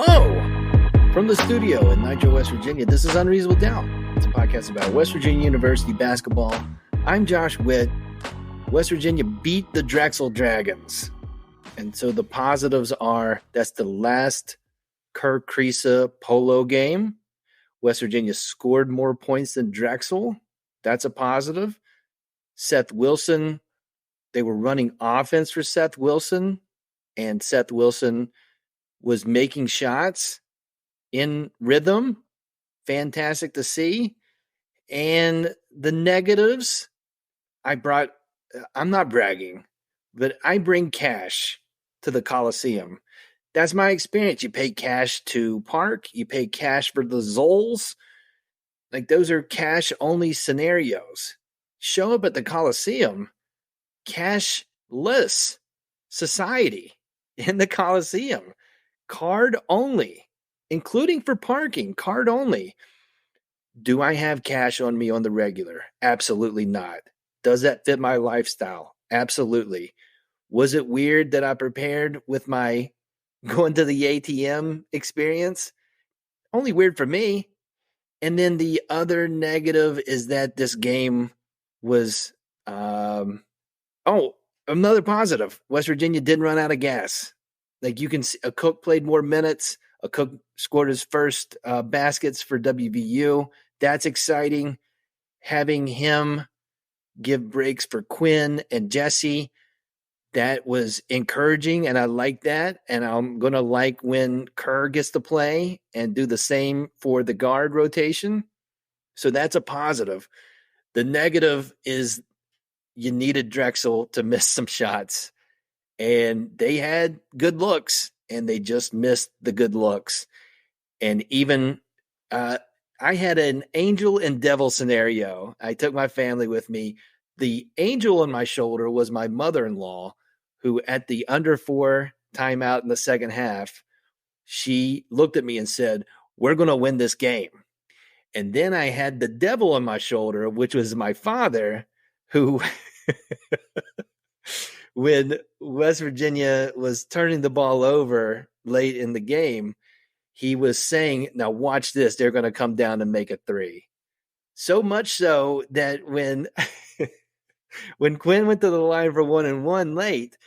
Hello from the studio in Nitro, West Virginia. This is Unreasonable. It's a podcast about West Virginia University basketball. I'm Josh Witt. West Virginia beat the Drexel Dragons. And so the positives are that's the last Kerr Kriisa polo game. West Virginia scored more points than Drexel. That's a positive. Seth Wilson, they were running offense for Seth Wilson, and Seth Wilson was making shots in rhythm. Fantastic to see. And the negatives, I'm not bragging, but I bring cash to the Coliseum. That's my experience. You pay cash to park. You pay cash for the Zols. Like, those are cash-only scenarios. Show up at the Coliseum, cashless society in the Coliseum. Card only, including for parking, card only. Do I have cash on me on the regular? Absolutely not. Does that fit my lifestyle? Absolutely. Was it weird that I prepared with my going to the ATM experience? Only weird for me. And then the other negative is that this game was, another positive. West Virginia didn't run out of gas. Like, you can see, a Cook played more minutes. A Cook scored his first baskets for WVU. That's exciting. Having him give breaks for Quinn and Jesse, that was encouraging, and I like that. And I'm going to like when Kerr gets to play and do the same for the guard rotation. So that's a positive. The negative is you needed Drexel to miss some shots. And they had good looks, and they just missed the good looks. And even I had an angel and devil scenario. I took my family with me. The angel on my shoulder was my mother-in-law, who at the under 4 timeout in the second half, she looked at me and said, "We're going to win this game." And then I had the devil on my shoulder, which was my father, who when West Virginia was turning the ball over late in the game, he was saying, "Now watch this. They're going to come down and make a 3." So much so that when Quinn went to the line for 1-and-1 late,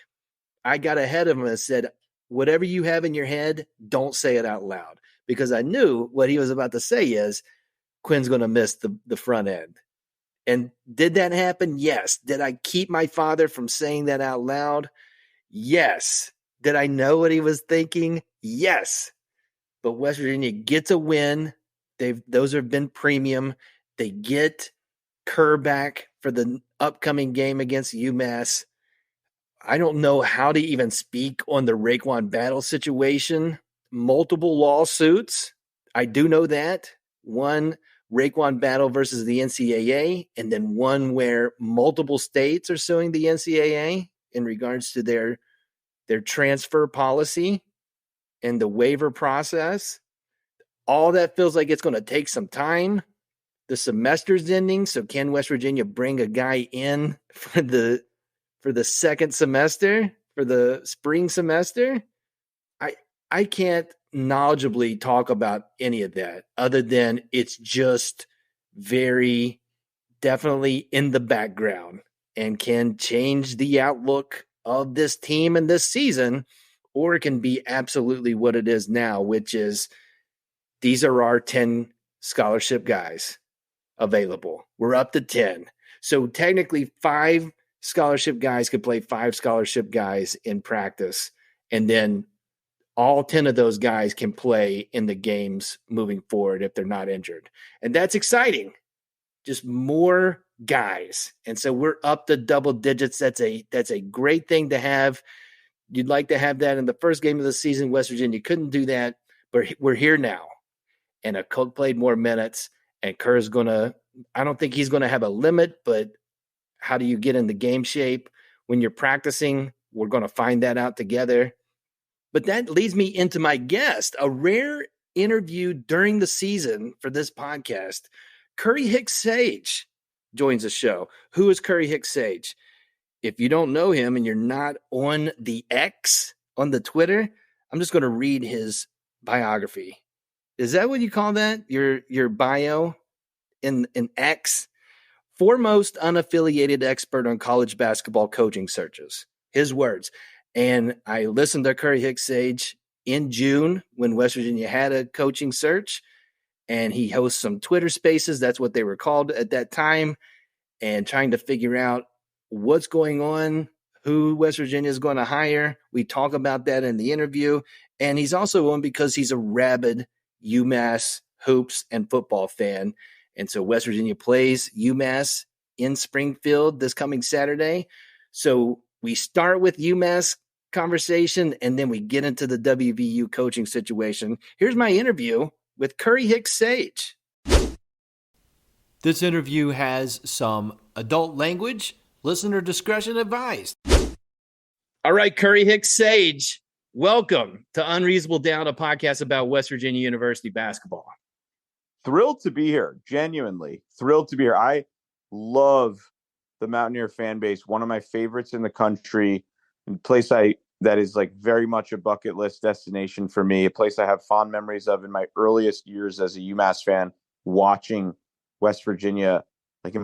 I got ahead of him and said, "Whatever you have in your head, don't say it out loud." Because I knew what he was about to say is, Quinn's going to miss the front end. And did that happen? Yes. Did I keep my father from saying that out loud? Yes. Did I know what he was thinking? Yes. But West Virginia gets a win. Those have been premium. They get Kerr back for the upcoming game against UMass. I don't know how to even speak on the Raekwon Battle situation. Multiple lawsuits. I do know that. One Raekwon Battle versus the NCAA, and then one where multiple states are suing the NCAA in regards to their transfer policy and the waiver process. All that feels like it's going to take some time. The semester's ending, so can West Virginia bring a guy in for the second semester, for the spring semester? I can't knowledgeably talk about any of that other than it's just very definitely in the background and can change the outlook of this team and this season, or it can be absolutely what it is now, which is these are our 10 scholarship guys available. We're up to 10. So technically 5 scholarship guys could play 5 scholarship guys in practice, and then all 10 of those guys can play in the games moving forward if they're not injured. And that's exciting. Just more guys. And so we're up to double digits. That's a great thing to have. You'd like to have that in the first game of the season. West Virginia couldn't do that, but we're here now. And a Cook played more minutes, and Kerr's I don't think he's going to have a limit, but how do you get into game shape when you're practicing? We're going to find that out together. But that leads me into my guest, a rare interview during the season for this podcast. Curry Hicks Sage joins the show. Who is Curry Hicks Sage? If you don't know him and you're not on the X, on the Twitter, I'm just going to read his biography. Is that what you call that? Your bio in X? Foremost unaffiliated expert on college basketball coaching searches. His words. And I listened to Curry Hicks Sage in June when West Virginia had a coaching search, and he hosts some Twitter spaces. That's what they were called at that time, and trying to figure out what's going on, who West Virginia is going to hire. We talk about that in the interview. And he's also on because he's a rabid UMass hoops and football fan. And so West Virginia plays UMass in Springfield this coming Saturday. So we start with UMass conversation, and then we get into the WVU coaching situation. Here's my interview with Curry Hicks Sage. This interview has some adult language. Listener discretion advised. All right, Curry Hicks Sage, welcome to Unreasonable Down, a podcast about West Virginia University basketball. Thrilled to be here. Genuinely thrilled to be here. I love the Mountaineer fan base. One of my favorites in the country. A place that is like very much a bucket list destination for me. A place I have fond memories of in my earliest years as a UMass fan, watching West Virginia. Like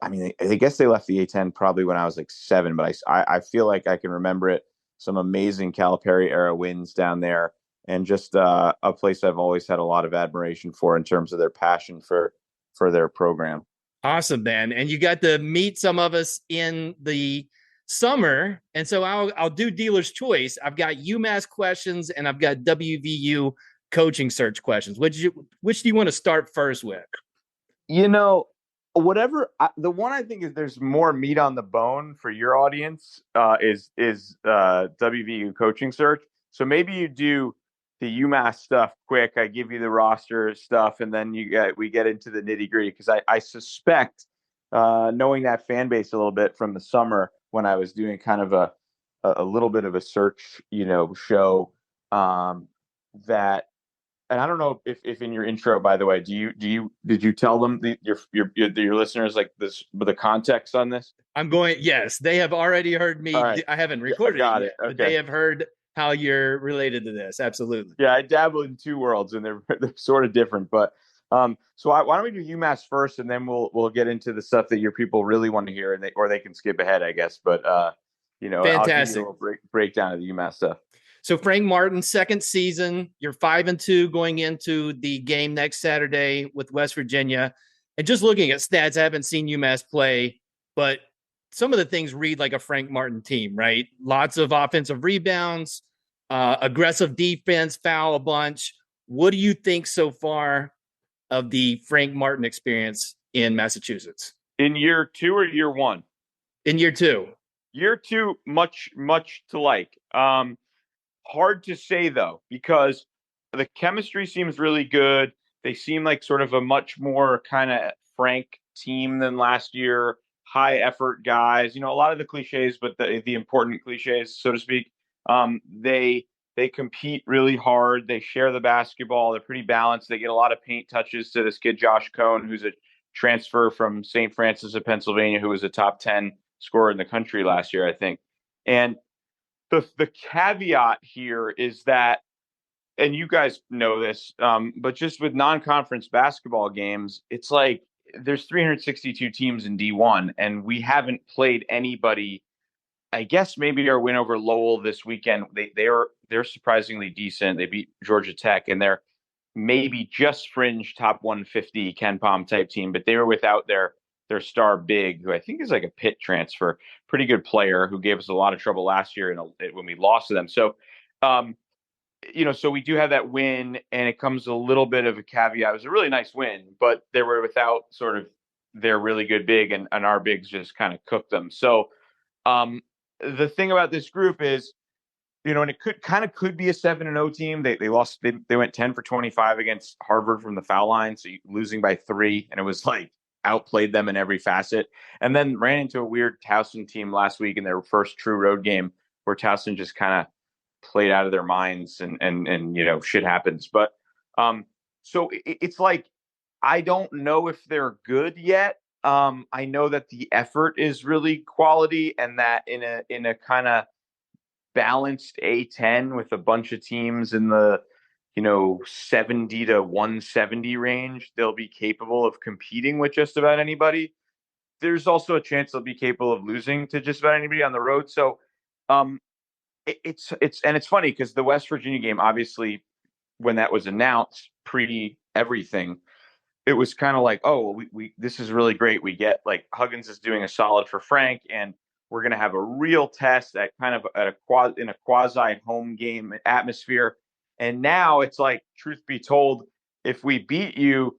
I guess they left the A-10 probably when I was like 7, but I feel like I can remember it. Some amazing Calipari era wins down there, and just a place I've always had a lot of admiration for in terms of their passion for their program. Awesome, man. And you got to meet some of us in the summer. And so I'll do dealer's choice. I've got UMass questions and I've got WVU coaching search questions. Which do you want to start first with? The one I think is there's more meat on the bone for your audience is WVU coaching search. So maybe you do the UMass stuff quick. I give you the roster stuff, and then we get into the nitty gritty, because I suspect, knowing that fan base a little bit from the summer when I was doing kind of a little bit of a search, show, that. And I don't know if in your intro, by the way, did you tell them your listeners like this, the context on this? Yes, they have already heard me. Right. I haven't recorded it yet, but they have heard how you're related to this. Absolutely. Yeah, I dabble in two worlds, and they're sort of different. But why don't we do UMass first, and then we'll get into the stuff that your people really want to hear, and they can skip ahead, I guess. But fantastic. I'll give you a little breakdown of the UMass stuff. So Frank Martin, second season, you're 5-2 going into the game next Saturday with West Virginia. And just looking at stats, I haven't seen UMass play, but some of the things read like a Frank Martin team, right? Lots of offensive rebounds, aggressive defense, foul a bunch. What do you think so far of the Frank Martin experience in Massachusetts? In year 2 or year 1? In year 2. Year 2, much to like. Hard to say, though, because the chemistry seems really good. They seem like sort of a much more kind of frank team than last year. High effort guys, a lot of the cliches, but the important cliches, so to speak. They compete really hard. They share the basketball. They're pretty balanced. They get a lot of paint touches to this kid, Josh Cohn, who's a transfer from St. Francis of Pennsylvania, who was a top 10 scorer in the country last year, I think. And the caveat here is that, and you guys know this, but just with non-conference basketball games, it's like there's 362 teams in D1, and we haven't played anybody. I guess maybe our win over Lowell this weekend, they're surprisingly decent. They beat Georgia Tech, and they're maybe just fringe top 150 Ken Pom type team, but they were without their star big, who I think is like a Pitt transfer, pretty good player who gave us a lot of trouble last year when we lost to them. So, so we do have that win, and it comes a little bit of a caveat. It was a really nice win, but they were without sort of their really good big, and our bigs just kind of cooked them. So the thing about this group is, and it could be a 7-0 team. They lost. They went 10 for 25 against Harvard from the foul line, so losing by 3, and it was like outplayed them in every facet, and then ran into a weird Towson team last week in their first true road game, where Towson just kind of played out of their minds, and shit happens. But so it's like, I don't know if they're good yet. I know that the effort is really quality, and that in a kind of balanced A10 with a bunch of teams in the 70 to 170 range, they'll be capable of competing with just about anybody. There's also a chance they'll be capable of losing to just about anybody on the road. So um, it's funny because the West Virginia game, obviously, when that was announced, pre everything, it was kind of like, oh, we this is really great. We get like Huggins is doing a solid for Frank, and we're going to have a real test at kind of at in a quasi home game atmosphere. And now it's like, truth be told, if we beat you,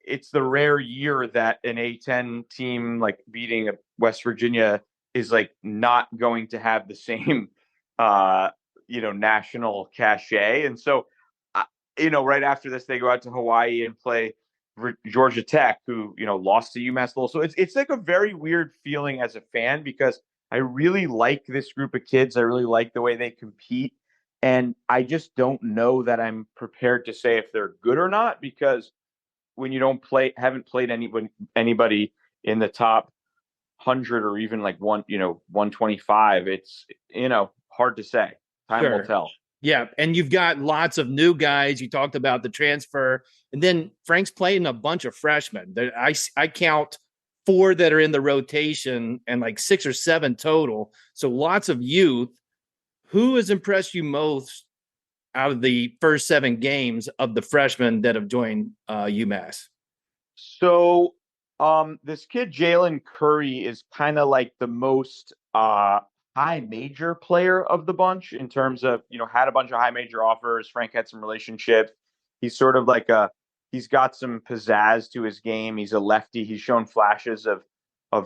it's the rare year that an A10 team like beating West Virginia is like not going to have the same national cachet. And so right after this, they go out to Hawaii and play Georgia Tech, who lost to UMass Lowell. So it's like a very weird feeling as a fan because I really like this group of kids. I really like the way they compete, and I just don't know that I'm prepared to say if they're good or not because when you haven't played anybody in the top 100 or even like 125, it's hard to say. Time will Sure. tell. Yeah, and you've got lots of new guys. You talked about the transfer, and then Frank's playing a bunch of freshmen. I count four that are in the rotation, and like 6 or 7 total. So lots of youth. Who has impressed you most out of the first 7 games of the freshmen that have joined UMass? So, this kid Jalen Curry is kind of like the most high major player of the bunch in terms of had a bunch of high major offers. Frank had some relationships. He's sort of like he's got some pizzazz to his game. He's a lefty. He's shown flashes of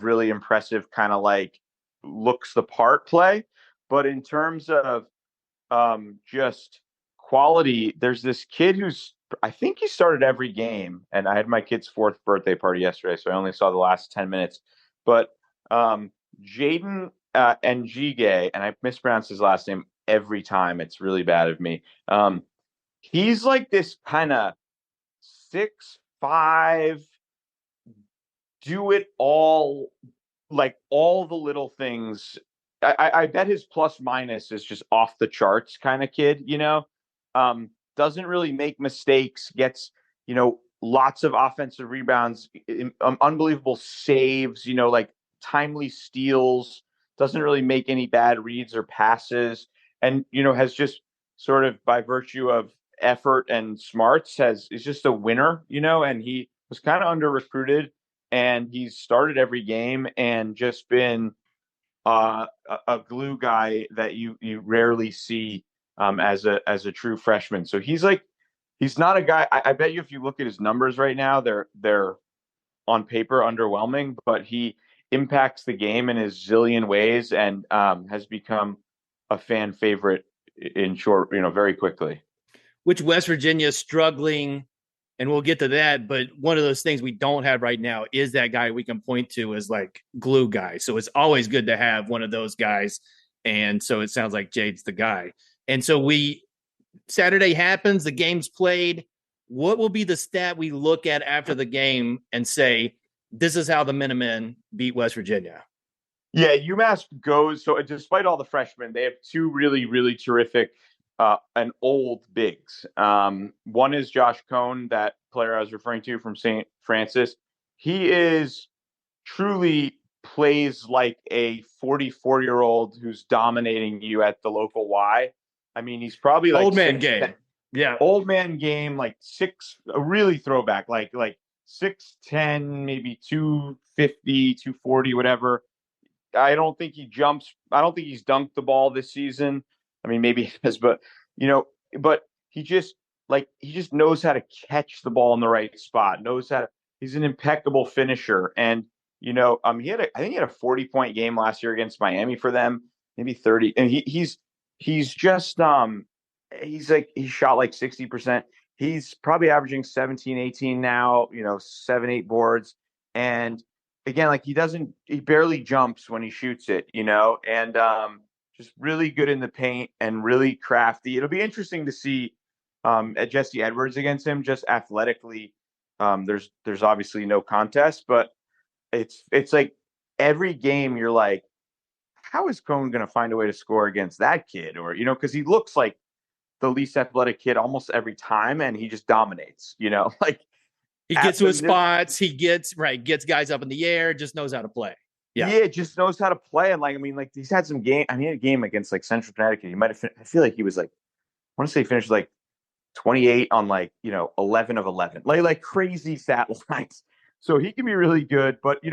really impressive kind of like looks the part play. But in terms of just quality, there's this kid who's I think he started every game, and I had my kid's 4th birthday party yesterday, so I only saw the last 10 minutes. But Jaden Njige, and I mispronounce his last name every time. It's really bad of me. He's like this kind of 6'5", do it all, like all the little things. I bet his plus minus is just off the charts kind of kid, doesn't really make mistakes, gets, lots of offensive rebounds, unbelievable saves, like timely steals, doesn't really make any bad reads or passes, and, has just sort of by virtue of effort and smarts is just a winner, and he was kind of under recruited and he's started every game and just been a glue guy that you rarely see as a true freshman. So he's not a guy. I bet you if you look at his numbers right now, they're on paper underwhelming, but he impacts the game in his zillion ways and has become a fan favorite in short, very quickly. Which West Virginia is struggling, and we'll get to that. But one of those things we don't have right now is that guy we can point to as like glue guy. So it's always good to have one of those guys. And so it sounds like Jade's the guy. And so Saturday happens, the game's played. What will be the stat we look at after the game and say, this is how the Minutemen beat West Virginia? Yeah, UMass goes. So despite all the freshmen, they have 2 really, really terrific and old bigs. One is Josh Cohn, that player I was referring to from St. Francis. He is truly plays like a 44-year-old who's dominating you at the local Y. I mean, he's probably like old man game. Yeah. Old man game, like a really throwback, like 6'10", maybe 250, 240, whatever. I don't think he jumps. I don't think he's dunked the ball this season. I mean, maybe he has, but but he just knows how to catch the ball in the right spot. He's an impeccable finisher, and I think he had a 40-point game last year against Miami for them, maybe 30, and he's just he shot like 60%. He's probably averaging 17, 18 now, 7, 8 boards, and again, like he barely jumps when he shoots it, and just really good in the paint and really crafty. It'll be interesting to see at Jesse Edwards against him, just athletically. There's obviously no contest, but it's like every game you're like, how is Cohn going to find a way to score against that kid? Or, because he looks like the least athletic kid almost every time, and he just dominates, like He at gets to the his spots. He gets guys up in the air, just knows how to play. Yeah. yeah, just knows how to play. And like, I mean, like he's had some game. I mean, he had a game against like Central Connecticut. He might have, I feel like he was like, I want to say he finished like 28 on like, 11 of 11, like crazy stat lines. So he can be really good, but he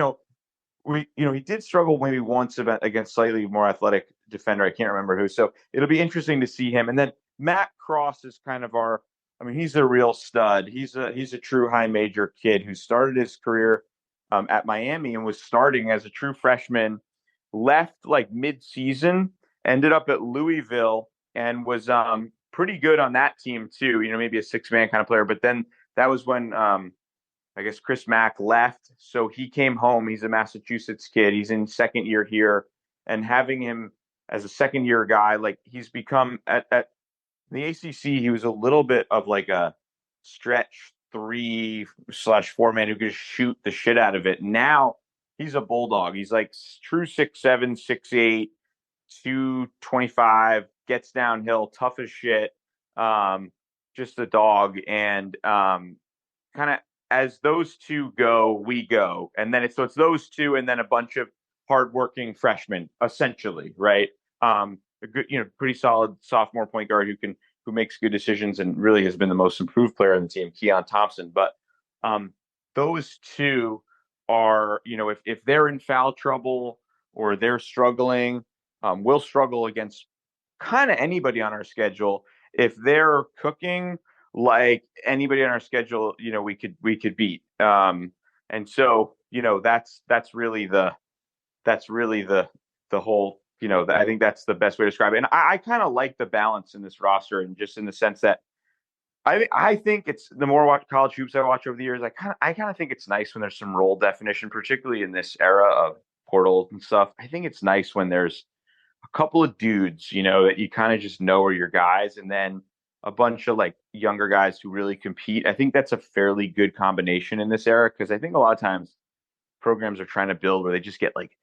did struggle maybe once against slightly more athletic defender. I can't remember who. So it'll be interesting to see him. And then Matt Cross is kind of I mean, he's a real stud. He's a true high major kid who started his career at Miami and was starting as a true freshman, left like mid-season, ended up at Louisville and was pretty good on that team too. Maybe a six-man kind of player. But then that was when I guess Chris Mack left, so he came home. He's a Massachusetts kid. He's in second year here, and having him as a second year guy, like he's become at the ACC, he was a little bit of like a stretch 3/4 man who could shoot the shit out of it. Now he's a bulldog. He's like true 6'7", 6'8", 225, gets downhill, tough as shit. Just a dog, and kind of as those two go, we go, and then it's those two, and then a bunch of hardworking freshmen, essentially, right? A good, pretty solid sophomore point guard who makes good decisions and really has been the most improved player on the team, Keon Thompson. But those two are, if they're in foul trouble or they're struggling, we'll struggle against kind of anybody on our schedule. If they're cooking, like anybody on our schedule, we could beat. And so, that's really the whole, I think that's the best way to describe it. And I kind of like the balance in this roster, and just in the sense that I think it's the more college hoops I watch over the years, I kind of think it's nice when there's some role definition, particularly in this era of portal and stuff. I think it's nice when there's a couple of dudes, that you kind of just know are your guys, and then a bunch of like younger guys who really compete. I think that's a fairly good combination in this era, because I think a lot of times programs are trying to build where they just get like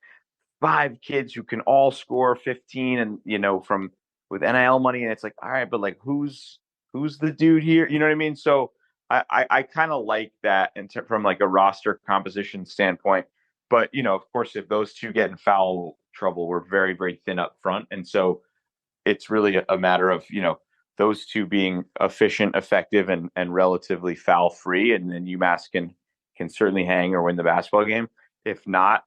five kids who can all score 15, and from with NIL money, and it's like, all right, but like who's the dude here? You know what I mean? So I kind of like that from like a roster composition standpoint. But of course, if those two get in foul trouble, we're very, very thin up front. And so it's really a matter of, those two being efficient, effective, and relatively foul free. And then UMass can certainly hang or win the basketball game. If not,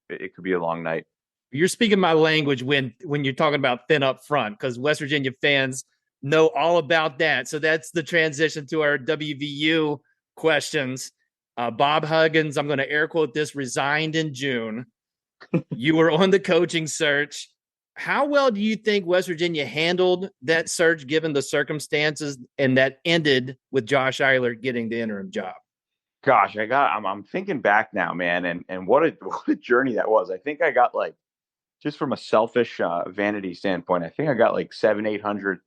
it could be a long night. You're speaking my language when you're talking about thin up front, because West Virginia fans know all about that. So that's the transition to our WVU questions. Bob Huggins, I'm going to air quote this, resigned in June. You were on the coaching search. How well do you think West Virginia handled that search given the circumstances, and that ended with Josh Eiler getting the interim job? Gosh, I'm thinking back now, man, and what a journey that was. I think I got like, just from a selfish vanity standpoint, I think I got like 700-800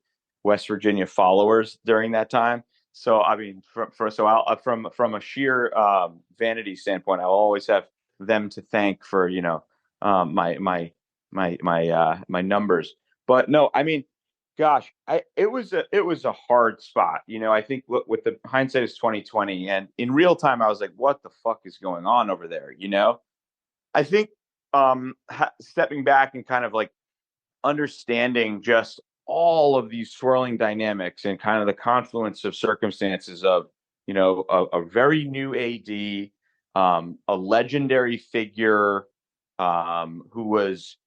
West Virginia followers during that time. So I mean, from a sheer vanity standpoint, I'll always have them to thank for my numbers. But no, I mean, gosh, it was a hard spot. I think with the hindsight is 2020, and in real time, I was like, what the fuck is going on over there? I think stepping back and kind of like understanding just all of these swirling dynamics and kind of the confluence of circumstances of a very new AD, a legendary figure who was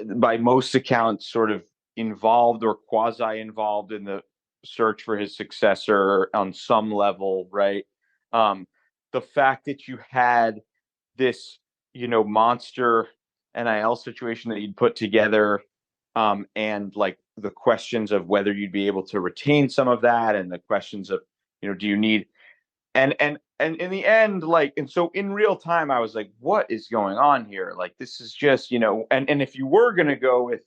by most accounts sort of involved or quasi involved in the search for his successor on some level, right? The fact that you had this monster NIL situation that you'd put together, and like the questions of whether you'd be able to retain some of that, and the questions of do you need, and in the end, like, and so in real time I was like, what is going on here? Like, this is just and if you were going to go with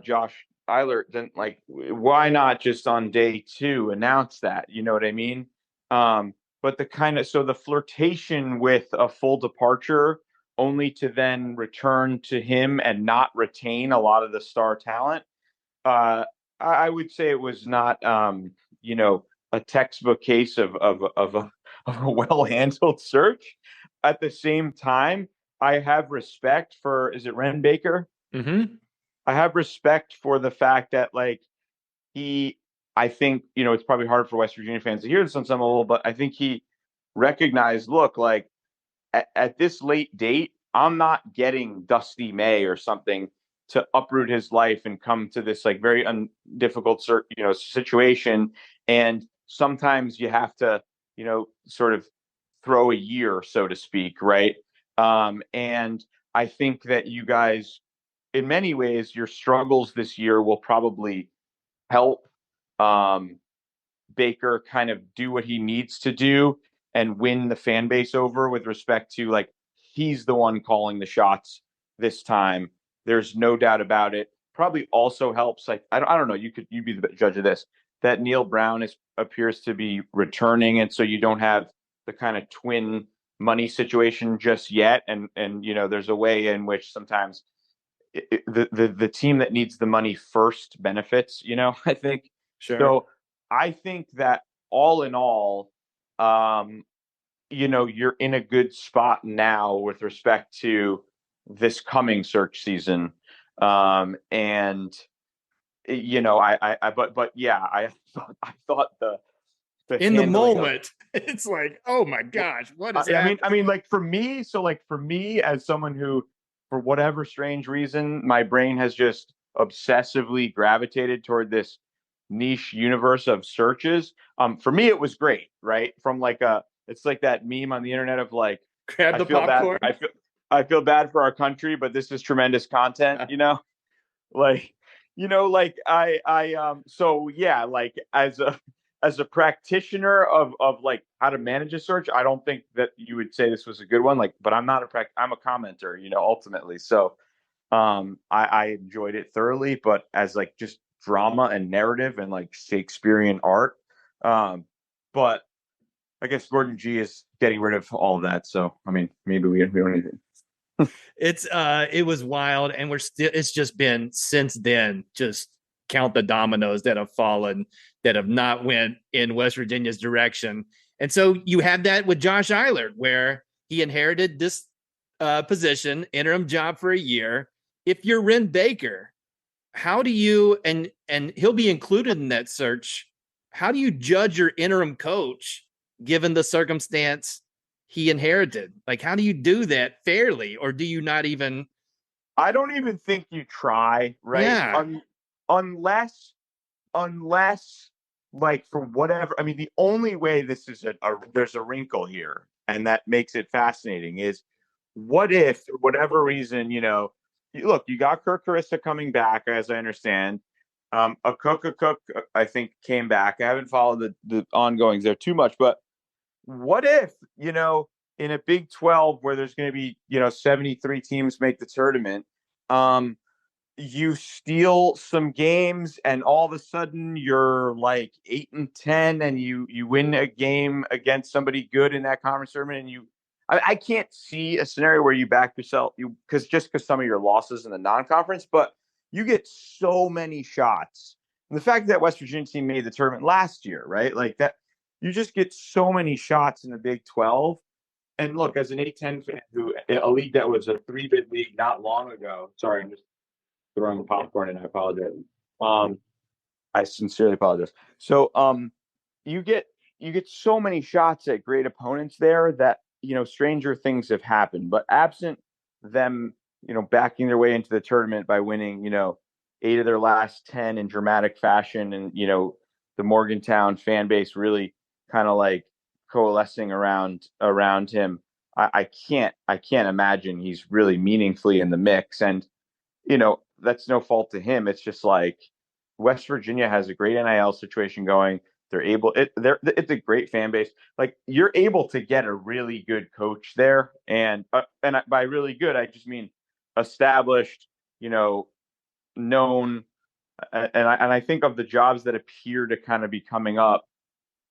Josh Eiler, then like, why not just on day two announce that? You know what I mean? But the flirtation with a full departure, only to then return to him and not retain a lot of the star talent, I would say it was not, you know, a textbook case of a well-handled search. At the same time, I have respect for, is it Ren Baker? Mm-hmm. I have respect for the fact that like he, I think, you know, it's probably hard for West Virginia fans to hear this on some level, but I think he recognized, look, like at this late date, I'm not getting Dusty May or something to uproot his life and come to this like very difficult, you know, situation. And sometimes you have to, you know, sort of throw a year, so to speak, right? And I think that you guys, in many ways, your struggles this year will probably help um, Baker kind of do what he needs to do and win the fan base over with respect to like he's the one calling the shots this time. There's no doubt about it. Probably also helps. Like I don't know. You'd be the judge of this. That Neil Brown appears to be returning, and so you don't have the kind of twin money situation just yet. And you know there's a way in which sometimes the team that needs the money first benefits. You know I think Sure. so. I think that all in all, um, you know, you're in a good spot now with respect to this coming search season. And you know, but yeah, I thought the In the handling of moment, it's like, oh my gosh, what is I happening? mean, like for me, so like for me as someone who, for whatever strange reason, my brain has just obsessively gravitated toward this niche universe of searches. For me, it was great, right? From like it's like that meme on the internet of like, Grab I the feel bad, popcorn. I feel bad for our country, but this is tremendous content, you know? Like, you know, like so yeah, like as a practitioner of like how to manage a search, I don't think that you would say this was a good one. Like, but I'm not I'm a commenter, you know, ultimately. So I enjoyed it thoroughly, but as like just drama and narrative and like Shakespearean art. Um, but I guess Gordon G is getting rid of all of that. So I mean, maybe we don't need it. It was wild, and we're still. It's just been since then. Just count the dominoes that have fallen, that have not went in West Virginia's direction. And so you have that with Josh Eilert, where he inherited this position, interim job for a year. If you're Ren Baker, how do you, and he'll be included in that search, how do you judge your interim coach given the circumstance he inherited? Like, how do you do that fairly, or do you not even? I don't even think you try, right? Yeah. Unless unless like for whatever, I mean the only way this is there's a wrinkle here and that makes it fascinating is what if for whatever reason, you know, look, you got Kirk Carissa coming back as I understand. A cook I think came back. I haven't followed the ongoings there too much, but what if, you know, in a Big 12 where there's going to be, you know, 73 teams make the tournament, um, you steal some games and all of a sudden you're like 8-10 and you win a game against somebody good in that conference tournament and I can't see a scenario where you back yourself because some of your losses in the non-conference, but you get so many shots. And the fact that West Virginia team made the tournament last year, right? Like that, you just get so many shots in the Big 12. And look, as an A10 fan, who a league that was a three-bid league not long ago. Sorry, I'm just throwing popcorn, and I apologize. Um, I sincerely apologize. So, you get you get so many shots at great opponents there that you know stranger things have happened. But absent them, you know, backing their way into the tournament by winning, you know, 8 of their last 10 in dramatic fashion, and you know, the Morgantown fan base really kind of like coalescing around him. I can't imagine he's really meaningfully in the mix. And you know, that's no fault to him. It's just like West Virginia has a great NIL situation going. It's a great fan base. Like you're able to get a really good coach there, and by really good, I just mean established, you know, known. And I think of the jobs that appear to kind of be coming up,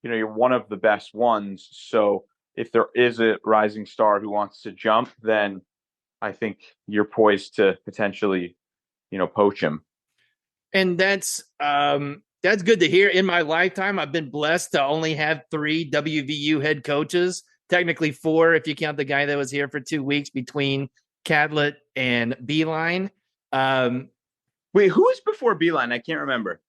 you know, you're one of the best ones. So if there is a rising star who wants to jump, then I think you're poised to potentially, you know, poach him. And that's good to hear. In my lifetime, I've been blessed to only have 3 WVU head coaches, technically 4 if you count the guy that was here for 2 weeks between Catlett and Beeline. Um, Wait, who was before Beeline? I can't remember.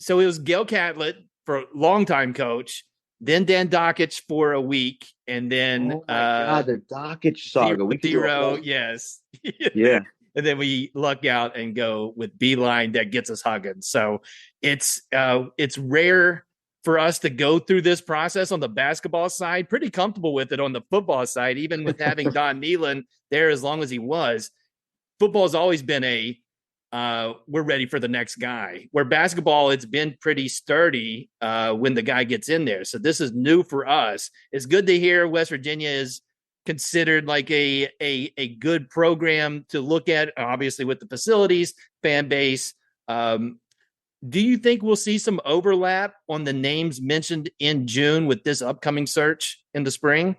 so it was Gail Catlett for a longtime coach, then Dan Dockich for a week, and then Oh my God, the Dockich zero saga. We could do a zero, whole. yes. Yeah. And then we luck out and go with Beeline that gets us hugging. So it's rare for us to go through this process on the basketball side. Pretty comfortable with it on the football side, even with having Don Nealon there as long as he was. Football's always been we're ready for the next guy. Where basketball, it's been pretty sturdy when the guy gets in there. So this is new for us. It's good to hear West Virginia is considered like a good program to look at, obviously with the facilities, fan base. Do you think we'll see some overlap on the names mentioned in June with this upcoming search in the spring?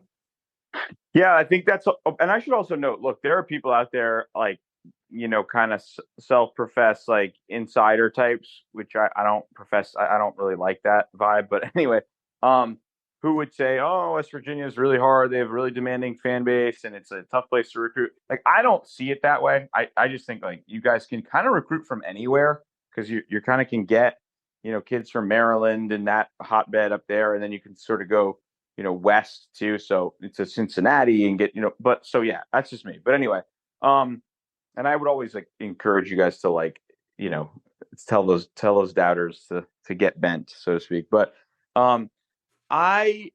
Yeah, I think that's, and I should also note, look, there are people out there like, kind of self-professed like insider types, which I don't profess. I don't really like that vibe. But anyway, who would say, "Oh, West Virginia is really hard. They have a really demanding fan base, and it's a tough place to recruit." Like, I don't see it that way. I just think like you guys can kind of recruit from anywhere because you kind of can get kids from Maryland and that hotbed up there, and then you can sort of go west too. So it's a Cincinnati and get But so yeah, that's just me. But anyway, and I would always like encourage you guys to like, tell those doubters to get bent, so to speak. But I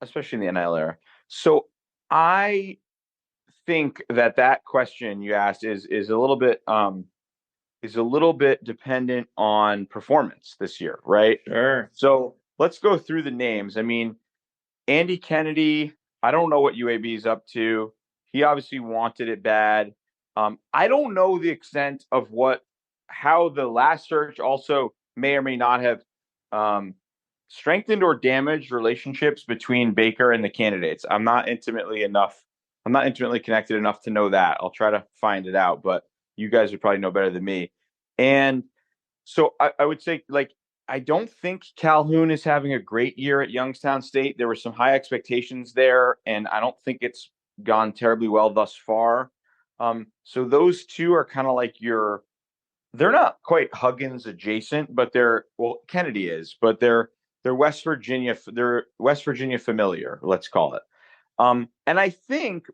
especially in the NIL era. So I think that question you asked is a little bit dependent on performance this year, right? Sure. So let's go through the names. I mean, Andy Kennedy, I don't know what UAB is up to. He obviously wanted it bad. I don't know the extent of how the last search also may or may not have strengthened or damaged relationships between Baker and the candidates. I'm not intimately connected enough to know that. I'll try to find it out, but you guys would probably know better than me. And so I would say, like, I don't think Calhoun is having a great year at Youngstown State. There were some high expectations there, and I don't think it's gone terribly well thus far. So those two are kind of like they're not quite Huggins adjacent, but Kennedy is, but they're West Virginia familiar, let's call it. And I think,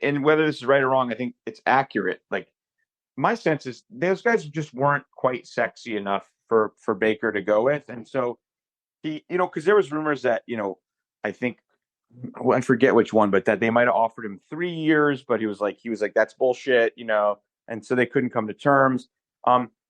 and whether this is right or wrong, I think it's accurate. Like, my sense is those guys just weren't quite sexy enough for Baker to go with. And so he, because there was rumors that, I think, I forget which one, but that they might have offered him 3 years, but he was like, that's bullshit, and so they couldn't come to terms.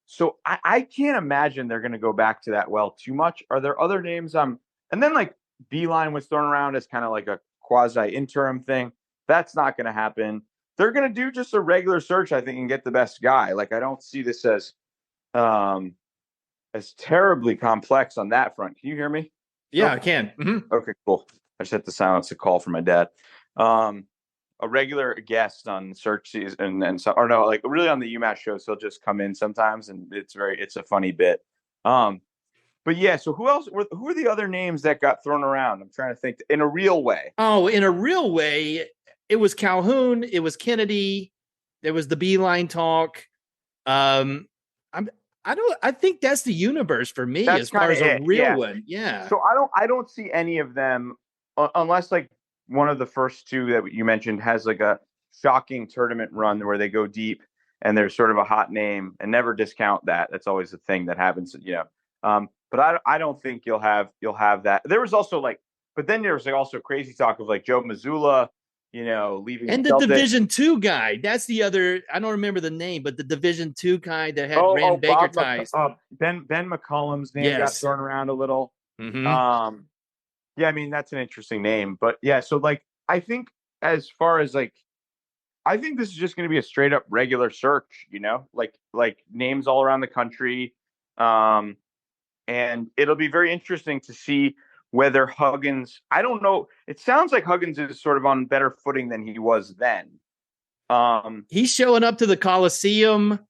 So I can't imagine they're going to go back to that well too much. Are there other names? And then like Beeline was thrown around as kind of like a quasi interim thing. That's not going to happen. They're going to do just a regular search, I think, and get the best guy. Like, I don't see this as terribly complex on that front. Can you hear me? Yeah, I can. Mm-hmm. Okay, cool. I just had to silence a call from my dad. A regular guest on search season and so, or no, like really on the UMass show. So he'll just come in sometimes, and it's a funny bit. But yeah, so who are the other names that got thrown around? I'm trying to think in a real way. Oh, in a real way, it was Calhoun, it was Kennedy, there was the Beeline talk. I think that's the universe for me as far as a real one. Yeah. So I don't see any of them unless like one of the first two that you mentioned has like a shocking tournament run where they go deep and there's sort of a hot name, and never discount that. That's always a thing that happens, But I don't think you'll have that. There was also like, but then there was like also crazy talk of like Joe Mazzulla, leaving. And the Division II guy. That's the other. I don't remember the name, but the Division II guy that had ran Baker ties. Ben McCollum's name got thrown around a little. Mm-hmm. Yeah, I mean, that's an interesting name, but yeah. So like, I think as far as like, I think this is just going to be a straight up regular search, like names all around the country. And it'll be very interesting to see whether Huggins, I don't know. It sounds like Huggins is sort of on better footing than he was then. He's showing up to the Coliseum.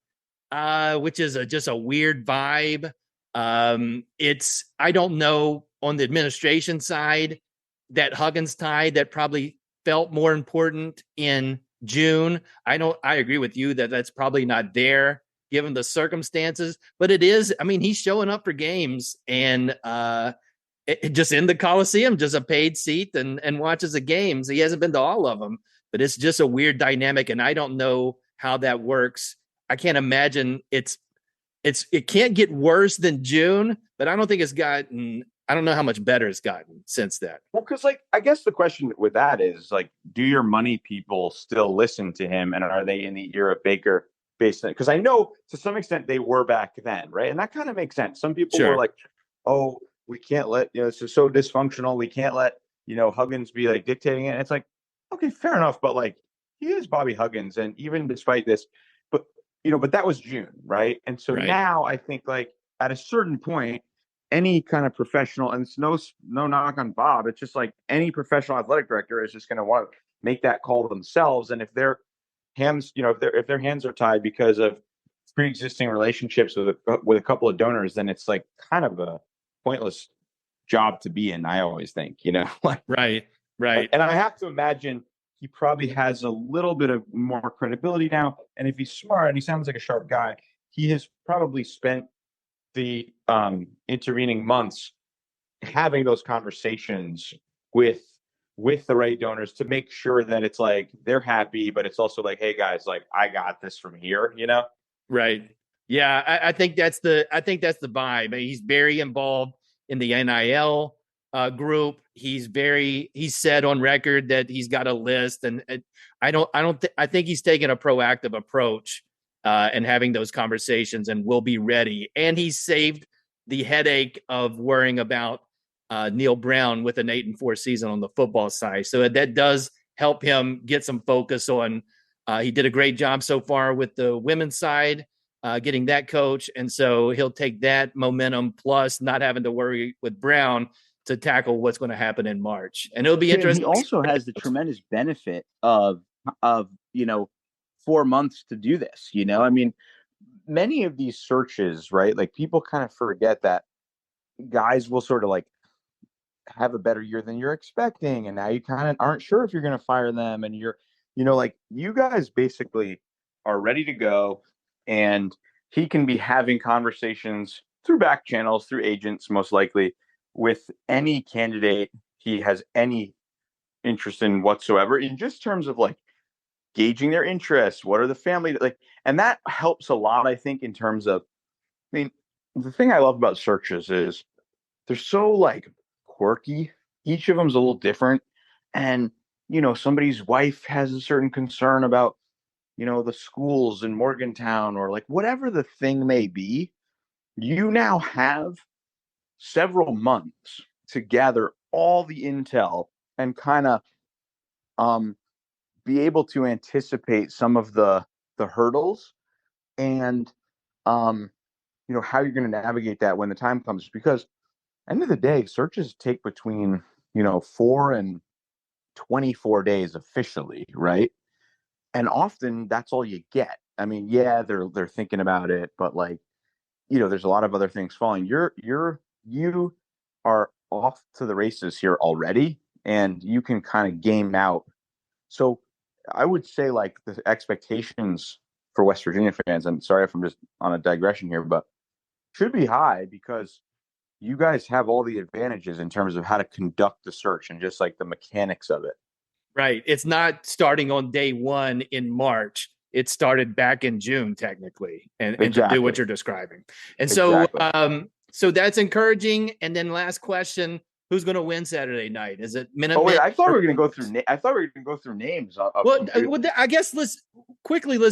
which is just a weird vibe. I don't know on the administration side that Huggins tie that probably felt more important in June. I agree with you that that's probably not there given the circumstances, but it is. I mean, he's showing up for games and just in the Coliseum, just a paid seat and watches the games. He hasn't been to all of them, but it's just a weird dynamic, and I don't know how that works. I can't imagine it can't get worse than June, but I don't think it's gotten. I don't know how much better it's gotten since that. Well, because like I guess the question with that is like, do your money people still listen to him, and are they in the era of Baker based on? Because I know to some extent they were back then, right? And that kind of makes sense. Some people were Sure. like, "Oh, we can't let it's just so dysfunctional. We can't let Huggins be like dictating it." And it's like, okay, fair enough, but like he is Bobby Huggins, and even despite this, but but that was June, right? And so Right. now I think like at a certain point any kind of professional, and it's no knock on Bob. It's just like any professional athletic director is just going to want to make that call themselves. And if their hands, if their hands are tied because of pre-existing relationships with a couple of donors, then it's like kind of a pointless job to be in. I always think, like, Right. Right. and I have to imagine he probably has a little bit of more credibility now. And if he's smart and he sounds like a sharp guy, he has probably spent the intervening months having those conversations with the right donors to make sure that it's like they're happy, but it's also like, hey guys, like I got this from here. Right. Yeah, I think that's the vibe. He's very involved in the NIL group. He's said on record that he's got a list, and I think he's taking a proactive approach and having those conversations, and will be ready. And he's saved the headache of worrying about Neil Brown with an 8-4 season on the football side. So that does help him get some focus on. He did a great job so far with the women's side, getting that coach. And so he'll take that momentum plus not having to worry with Brown to tackle what's going to happen in March. And it'll be Tim, he interesting. also has the tremendous benefit of 4 months to do this. I mean, many of these searches, right? Like people kind of forget that guys will sort of like have a better year than you're expecting, and now you kind of aren't sure if you're going to fire them, and you're like you guys basically are ready to go, and he can be having conversations through back channels, through agents most likely, with any candidate he has any interest in whatsoever, in just terms of like gauging their interests, what are the family like, and that helps a lot, I think, in terms of, I mean, the thing I love about searches is they're so like quirky. Each of them's a little different. And, somebody's wife has a certain concern about, the schools in Morgantown, or like whatever the thing may be. You now have several months to gather all the intel and kind of be able to anticipate some of the hurdles, and how you're going to navigate that when the time comes, because end of the day, searches take between 4 and 24 days officially, right? And often that's all you get. I mean, yeah, they're thinking about it, but like, there's a lot of other things falling. You are off to the races here already, and you can kind of game out. So I would say like the expectations for West Virginia fans, and sorry if I'm just on a digression here, but should be high, because you guys have all the advantages in terms of how to conduct the search and just like the mechanics of it. Right. It's not starting on day one in March. It started back in June, technically, and to do what you're describing. And so, Exactly. So that's encouraging. And then last question: who's going to win Saturday night? Is it Minutemen? Oh wait, I thought we were going to go through. I thought we were going to go through names. I guess let's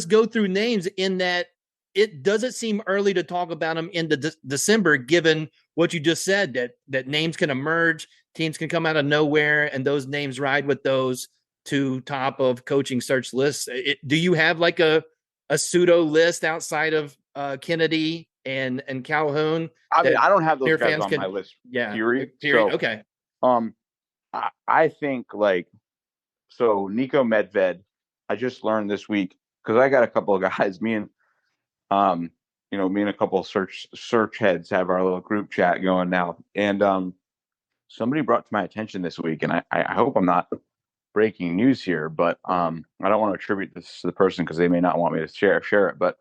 go through names. In that, it doesn't seem early to talk about them in December, given what you just said, that names can emerge, teams can come out of nowhere, and those names ride with those two top of coaching search lists. Do you have like a pseudo list outside of Kennedy and Calhoun? I mean, I don't have those guys fans on my list. Yeah. Period. So, okay. I think like, so Nico Medved, I just learned this week, because I got a couple of guys. Me and me and a couple of search heads have our little group chat going now, and somebody brought to my attention this week, and I hope I'm not breaking news here, but I don't want to attribute this to the person because they may not want me to share it. But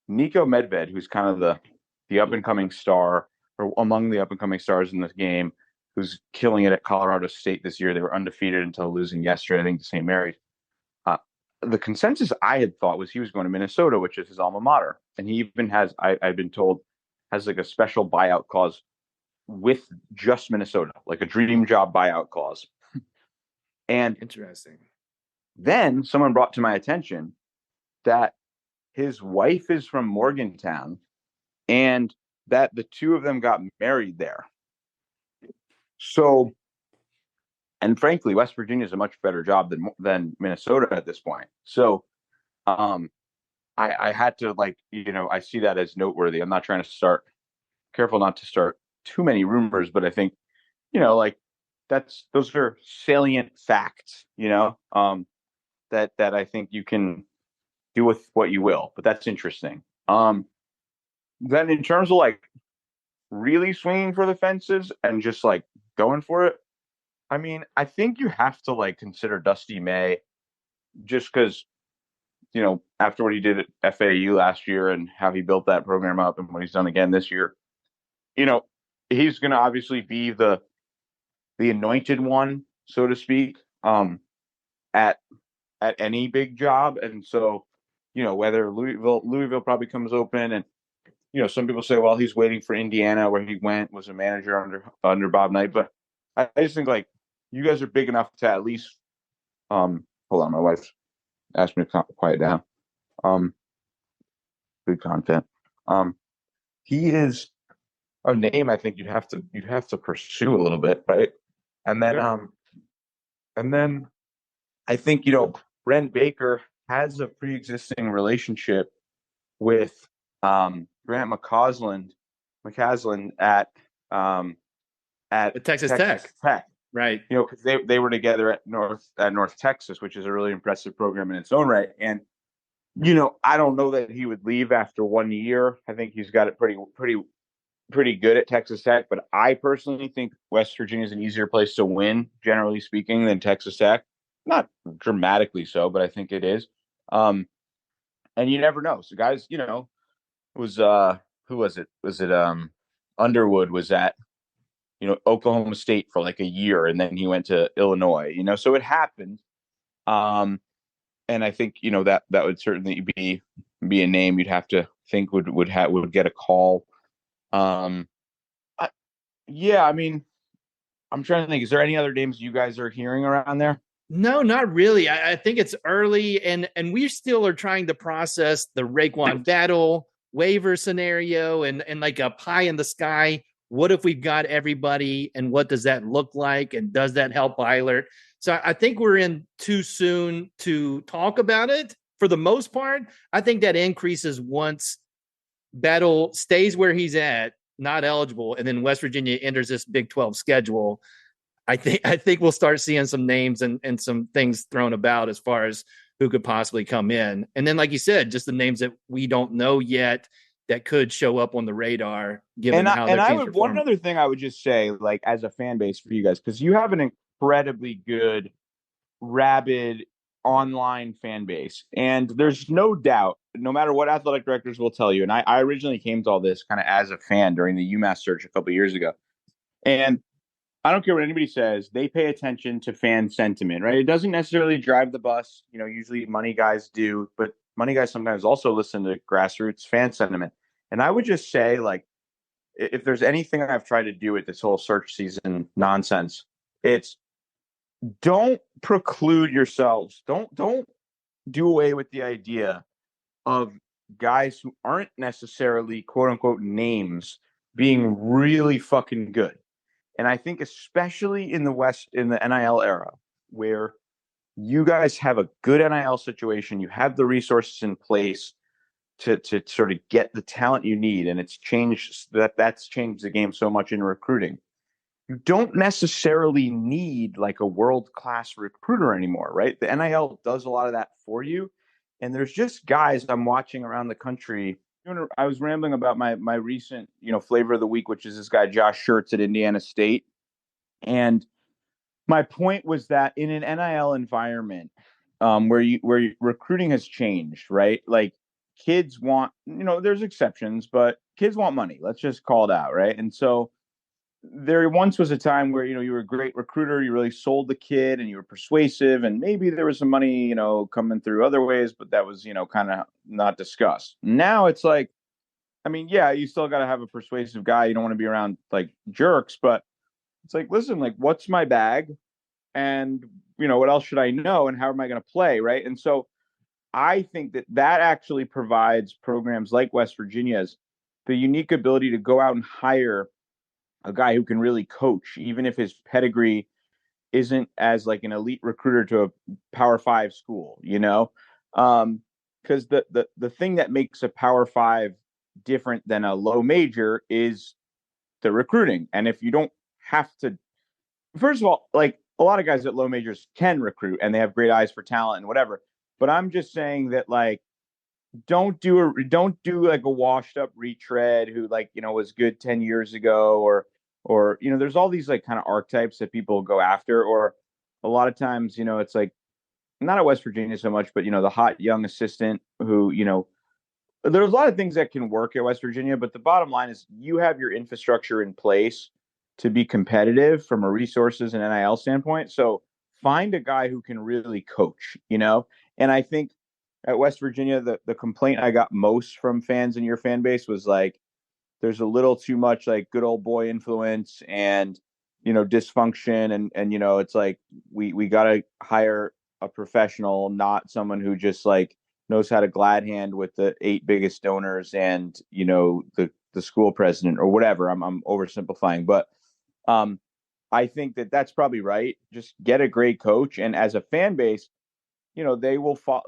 Nico Medved, who's kind of the up and coming star, or among the up and coming stars in this game, who's killing it at Colorado State this year. They were undefeated until losing yesterday, I think, to St. Mary's. The consensus I had thought was he was going to Minnesota, which is his alma mater, and he even has, I've been told, has like a special buyout clause with just Minnesota, like a dream job buyout clause. And interesting. Then someone brought to my attention that his wife is from Morgantown and that the two of them got married there. So, and frankly, West Virginia is a much better job than Minnesota at this point. So, I had to, like, I see that as noteworthy. I'm not trying to start, careful not to start too many rumors, but I think, like, those are salient facts, that I think you can do with what you will, but that's interesting. Then in terms of like really swinging for the fences and just like going for it, I mean, I think you have to like consider Dusty May, just because, after what he did at FAU last year and how he built that program up and what he's done again this year, he's going to obviously be the anointed one, so to speak, at any big job. And so, whether Louisville probably comes open, and some people say, well, he's waiting for Indiana, where he was a manager under Bob Knight. But I just think, like, you guys are big enough to at least hold on, my wife asked me to quiet down. Good content. He is a name I think you'd have to pursue a little bit, right? And then I think, Brent Baker has a pre-existing relationship with Grant McCausland at Texas Tech. Right. Because they were together at North Texas, which is a really impressive program in its own right. And I don't know that he would leave after 1 year. I think he's got it pretty good at Texas Tech, but I personally think West Virginia is an easier place to win, generally speaking, than Texas Tech. Not dramatically so, but I think it is. And you never know. So guys, was who was it? Was it Underwood was at Oklahoma State for like a year, and then he went to Illinois. So it happened. And I think that would certainly be a name you'd have to think would get a call. Yeah, I mean, I'm trying to think. Is there any other names you guys are hearing around there? No, not really. I think it's early, and we still are trying to process the Raekwon Battle waiver scenario and like a pie in the sky. What if we've got everybody, and what does that look like, and does that help Eilert? So I think we're in too soon to talk about it. For the most part, I think that increases once Battle stays where he's at, not eligible, and then West Virginia enters this Big 12 schedule. I think we'll start seeing some names and some things thrown about as far as who could possibly come in. And then, like you said, just the names that we don't know yet that could show up on the radar. Given how their teams perform. One other thing I would just say, like, as a fan base for you guys, because you have an incredibly good, rabid online fan base, and there's no doubt, no matter what athletic directors will tell you. And I originally came to all this kind of as a fan during the UMass search a couple of years ago, and I don't care what anybody says, they pay attention to fan sentiment, right? It doesn't necessarily drive the bus. Usually money guys do, but money guys sometimes also listen to grassroots fan sentiment. And I would just say, like, if there's anything I've tried to do with this whole search season nonsense, it's don't preclude yourselves. Don't do away with the idea of guys who aren't necessarily quote unquote names being really fucking good. And I think especially in the West, in the NIL era, where you guys have a good NIL situation, you have the resources in place to sort of get the talent you need, and that's changed the game so much in recruiting. You don't necessarily need like a world-class recruiter anymore, right? The NIL does a lot of that for you. And there's just guys I'm watching around the country I was rambling about my recent, flavor of the week, which is this guy Josh Schertz at Indiana State. And my point was that in an NIL environment, where recruiting has changed, right? Like kids want, there's exceptions, but kids want money. Let's just call it out, right? And so there once was a time where you were a great recruiter, you really sold the kid, and you were persuasive, and maybe there was some money, coming through other ways, but that was, kind of not discussed. Now it's like, I mean, yeah, you still got to have a persuasive guy. You don't want to be around like jerks, but it's like, listen, like, what's my bag? And, what else should I know? And how am I going to play? Right. And so I think that actually provides programs like West Virginia's the unique ability to go out and hire a guy who can really coach, even if his pedigree isn't as like an elite recruiter to a Power Five school, because the thing that makes a Power Five different than a low major is the recruiting. And if you don't have to, first of all, like a lot of guys at low majors can recruit and they have great eyes for talent and whatever. But I'm just saying that like don't do like a washed up retread who was good 10 years ago or there's all these like kind of archetypes that people go after, or a lot of times it's like not at West Virginia so much, but the hot young assistant who there's a lot of things that can work at West Virginia, but the bottom line is you have your infrastructure in place to be competitive from a resources and NIL standpoint. So find a guy who can really coach, and I think at West Virginia, the complaint I got most from fans in your fan base was like, there's a little too much like good old boy influence and, dysfunction. And it's like, we got to hire a professional, not someone who just like knows how to glad hand with the 8 biggest donors and, the school president or whatever. I'm oversimplifying, but I think that's probably right. Just get a great coach. And as a fan base, they will follow.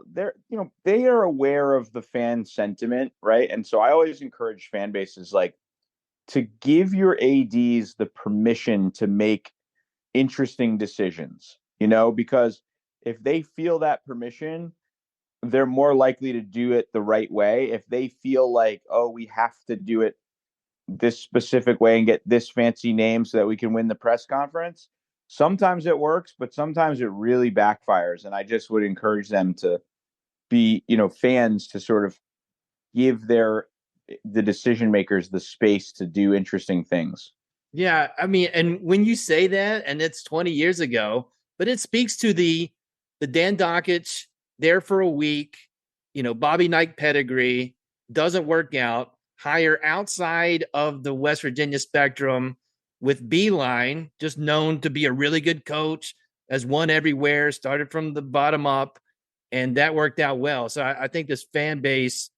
They are aware of the fan sentiment, right? And so I always encourage fan bases like to give your ADs the permission to make interesting decisions, because if they feel that permission, they're more likely to do it the right way. If they feel like, oh, we have to do it this specific way and get this fancy name so that we can win the press conference, sometimes it works, but sometimes it really backfires. And I just would encourage them to be, fans to sort of give the decision makers the space to do interesting things. Yeah. I mean, and when you say that, and it's 20 years ago, but it speaks to the Dan Dockich there for a week, Bobby Knight pedigree doesn't work out, hire outside of the West Virginia spectrum with Beeline, just known to be a really good coach, has won everywhere, started from the bottom up, and that worked out well. So I think this fan base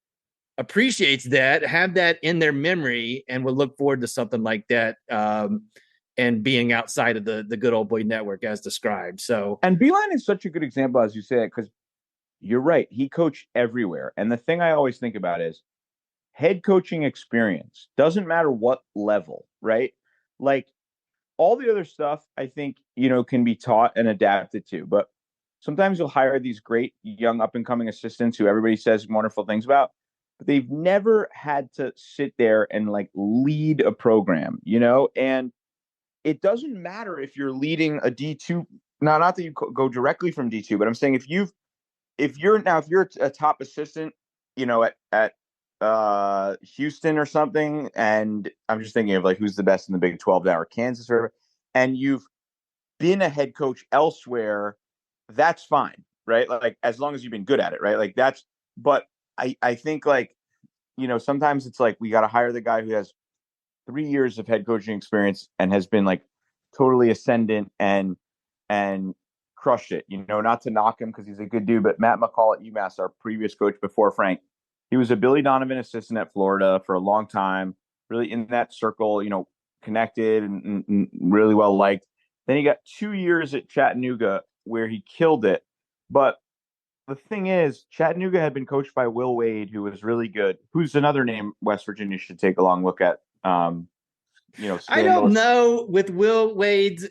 appreciates that, have that in their memory, and will look forward to something like that, and being outside of the good old boy network as described. So, and Beeline is such a good example, as you say, because you're right. He coached everywhere. And the thing I always think about is head coaching experience doesn't matter what level, right? Like all the other stuff, I think, can be taught and adapted to. But sometimes you'll hire these great young up and coming assistants who everybody says wonderful things about, but they've never had to sit there and like lead a program, and it doesn't matter if you're leading a D2. Now, not that you go directly from D2, but I'm saying if you're a top assistant, at Houston or something, and I'm just thinking of like who's the best in the Big 12 now, or Kansas, and you've been a head coach elsewhere, that's fine, right? Like as long as you've been good at it, right? Like that's. But I think like sometimes it's like we got to hire the guy who has 3 years of head coaching experience and has been like totally ascendant and crushed it. Not to knock him because he's a good dude, but Matt McCall at UMass, our previous coach before Frank, he was a Billy Donovan assistant at Florida for a long time, really in that circle, connected and really well liked. Then he got 2 years at Chattanooga where he killed it. But the thing is, Chattanooga had been coached by Will Wade, who was really good, who's another name West Virginia should take a long look at. I don't know with Will Wade's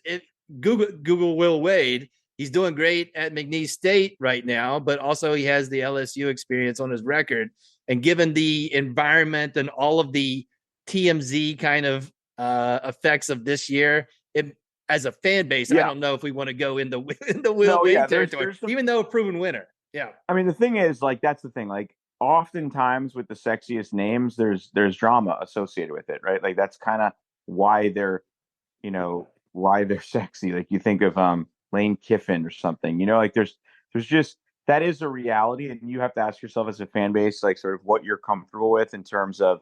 Google Will Wade. He's doing great at McNeese State right now, but also he has the LSU experience on his record. And given the environment and all of the TMZ kind of effects of this year, as a fan base, I don't know if we want to go in the Will Wade territory, even though a proven winner. Yeah. I mean, the thing is, like, that's the thing. Like, oftentimes with the sexiest names, there's drama associated with it, right? Like, that's kind of why why they're sexy. Like, you think of Lane Kiffin or something, like there's just, that is a reality, and you have to ask yourself as a fan base, like, sort of what you're comfortable with in terms of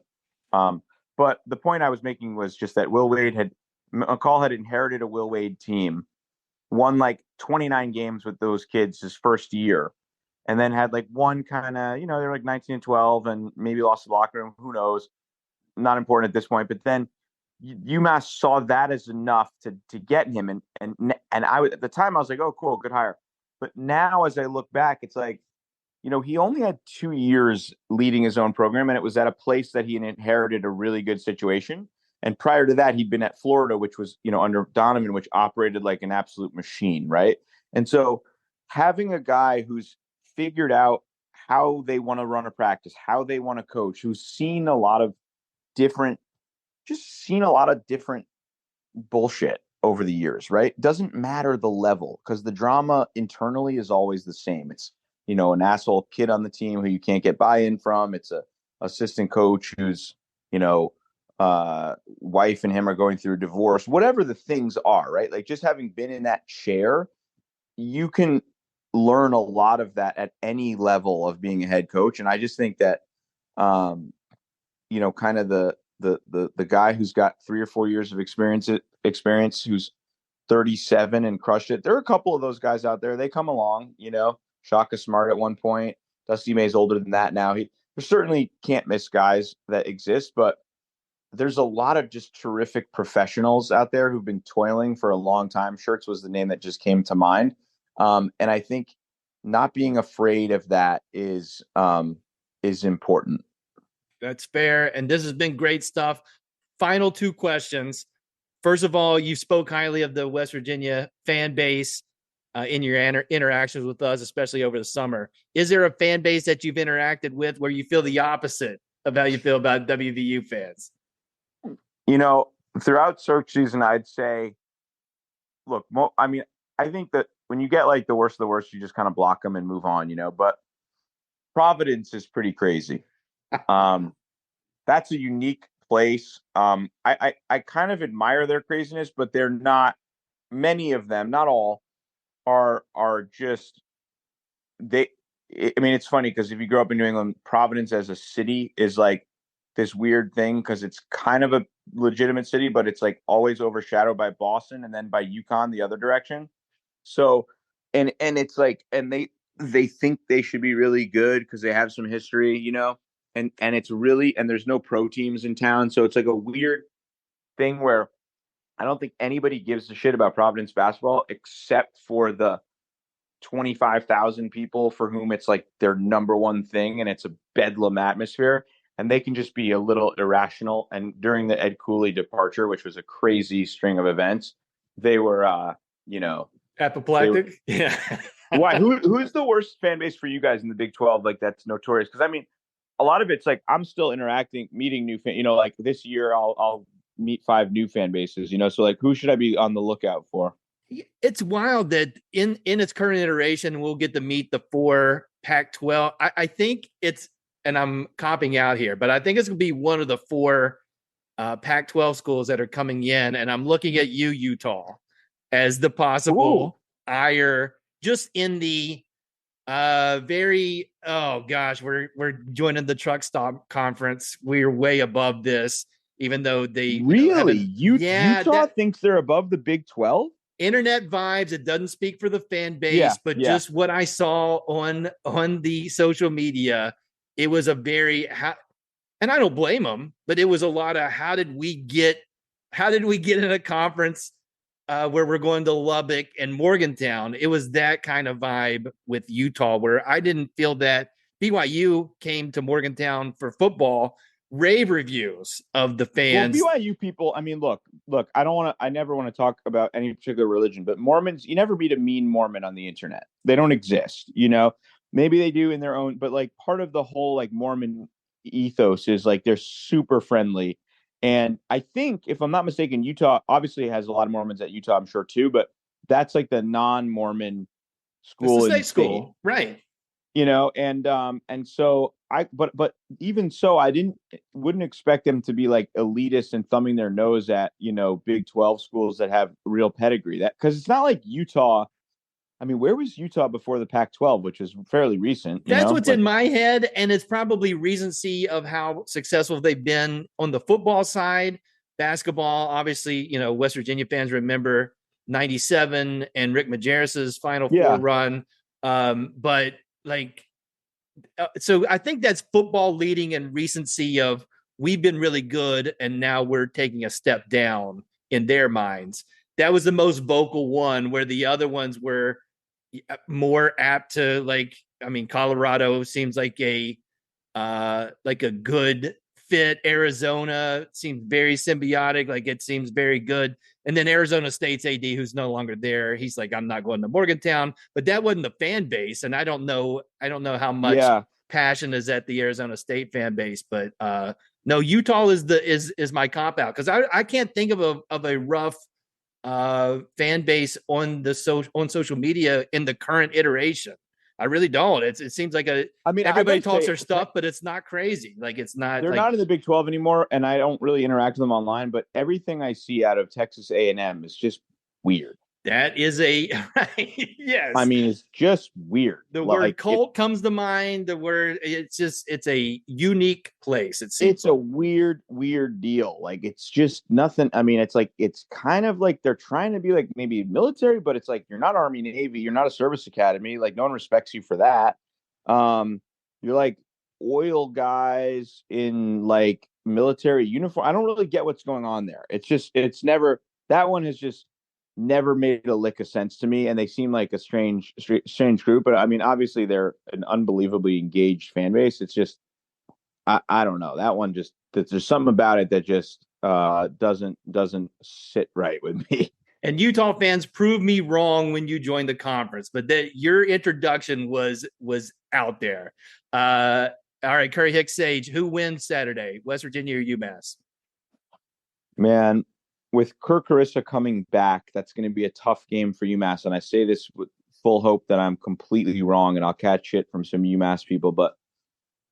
but the point I was making was just that McCall had inherited a Will Wade team, won like 29 games with those kids his first year, and then had like one kind of, they're like 19 and 12 and maybe lost the locker room. Who knows? Not important at this point. But then UMass saw that as enough to get him. And I at the time I was like, oh, cool, good hire. But now as I look back, it's like, he only had 2 years leading his own program, and it was at a place that he inherited a really good situation. And prior to that, he'd been at Florida, which was, under Donovan, which operated like an absolute machine, right? And so having a guy who's figured out how they want to run a practice, how they want to coach, who's seen a lot of different bullshit over the years, right? Doesn't matter the level, because the drama internally is always the same. It's, an asshole kid on the team who you can't get buy-in from. It's a assistant coach who's, wife and him are going through a divorce, whatever the things are, right? Like, just having been in that chair, you can learn a lot of that at any level of being a head coach. And I just think that, kind of the guy who's got 3 or 4 years of experience, who's 37 and crushed it. There are a couple of those guys out there. They come along, Shaka Smart at one point. Dusty May's older than that now. There certainly can't miss guys that exist, but there's a lot of just terrific professionals out there who've been toiling for a long time. Schertz was the name that just came to mind. And I think not being afraid of that is important. That's fair. And this has been great stuff. Final 2 questions. First of all, you spoke highly of the West Virginia fan base in your interactions with us, especially over the summer. Is there a fan base that you've interacted with where you feel the opposite of how you feel about WVU fans? Throughout search season, I'd say, look, I think that when you get like the worst of the worst, you just kind of block them and move on, but Providence is pretty crazy. That's a unique place. I kind of admire their craziness, but they're not, many of them, not all, are just, it's funny because if you grow up in New England, Providence as a city is like this weird thing because it's kind of a legitimate city, but it's like always overshadowed by Boston and then by UConn the other direction. So, and it's like, and they think they should be really good because they have some history, and it's really, and there's no pro teams in town. So it's like a weird thing where I don't think anybody gives a shit about Providence basketball except for the 25,000 people for whom it's like their number one thing, and it's a bedlam atmosphere, and they can just be a little irrational. And during the Ed Cooley departure, which was a crazy string of events, they were, apoplectic. Yeah. Why? Who is the worst fan base for you guys in the Big 12? Like, that's notorious. Because a lot of it's like I'm still meeting new fans. Like this year, I'll meet 5 new fan bases. So like, who should I be on the lookout for? It's wild that in its current iteration, we'll get to meet the 4 Pac-12. I think it's, and I'm copping out here, but I think it's going to be one of the 4 Pac-12 schools that are coming in. And I'm looking at Utah, as the possible ire, just in the we're joining the truck stop conference. We're way above this, even though they really Utah thinks they're above the Big 12. Internet vibes. It doesn't speak for the fan base, but just what I saw on the social media, it was a very, and I don't blame them, but it was a lot of how did we get in a conference where we're going to Lubbock and Morgantown. It was that kind of vibe with Utah, where I didn't feel that. BYU came to Morgantown for football. Rave reviews of the fans. Well, BYU people, look, I never want to talk about any particular religion, but Mormons, you never meet a mean Mormon on the internet. They don't exist, maybe they do in their own, but like part of the whole like Mormon ethos is like they're super friendly. And I think, if I'm not mistaken, Utah obviously has a lot of Mormons at Utah, I'm sure too, but that's like the non-Mormon It's the school in the state state, school, right? and so but even so, wouldn't expect them to be like elitist and thumbing their nose at, Big 12 schools that have real pedigree. That, because it's not like Utah. I mean, where was Utah before the Pac-12, which was fairly recent? That's what's in my head, and it's probably recency of how successful they've been on the football side. Basketball, obviously, West Virginia fans remember '97 and Rick Majerus's Final Four run. But like, so I think that's football leading in recency of we've been really good, and now we're taking a step down in their minds. That was the most vocal one, where the other ones were more apt to, like, I mean, Colorado seems like a good fit. Arizona seems very symbiotic, like it seems very good. And then Arizona State's AD, who's no longer there, he's like, I'm not going to Morgantown. But that wasn't the fan base, and I don't know how much passion is at the Arizona State fan base. But no, Utah is my cop out, because I can't think of a rough fan base on social media in the current iteration. I really don't. It seems like everybody talks their stuff, but it's not crazy. Like, it's not. They're not in the Big 12 anymore, and I don't really interact with them online. But everything I see out of Texas A&M is just weird. That is yes. I mean, it's just weird. The word cult comes to mind. The word, it's a unique place. It's a weird deal. Like, it's just nothing. I mean, it's like, it's kind of like they're trying to be like maybe military, but it's like, you're not Army, Navy, you're not a service academy. Like, no one respects you for that. You're like oil guys in like military uniform. I don't really get what's going on there. That one has just never made a lick of sense to me, and they seem like a strange group. But I mean, obviously they're an unbelievably engaged fan base. It's just, I don't know, that one just, there's something about it that just doesn't sit right with me. And Utah fans, prove me wrong when you join the conference, but that your introduction was out there. All right, Curry Hicks Sage, who wins Saturday, West Virginia or UMass? Man, with Kirk Carissa coming back, that's going to be a tough game for UMass. And I say this with full hope that I'm completely wrong, and I'll catch shit from some UMass people. But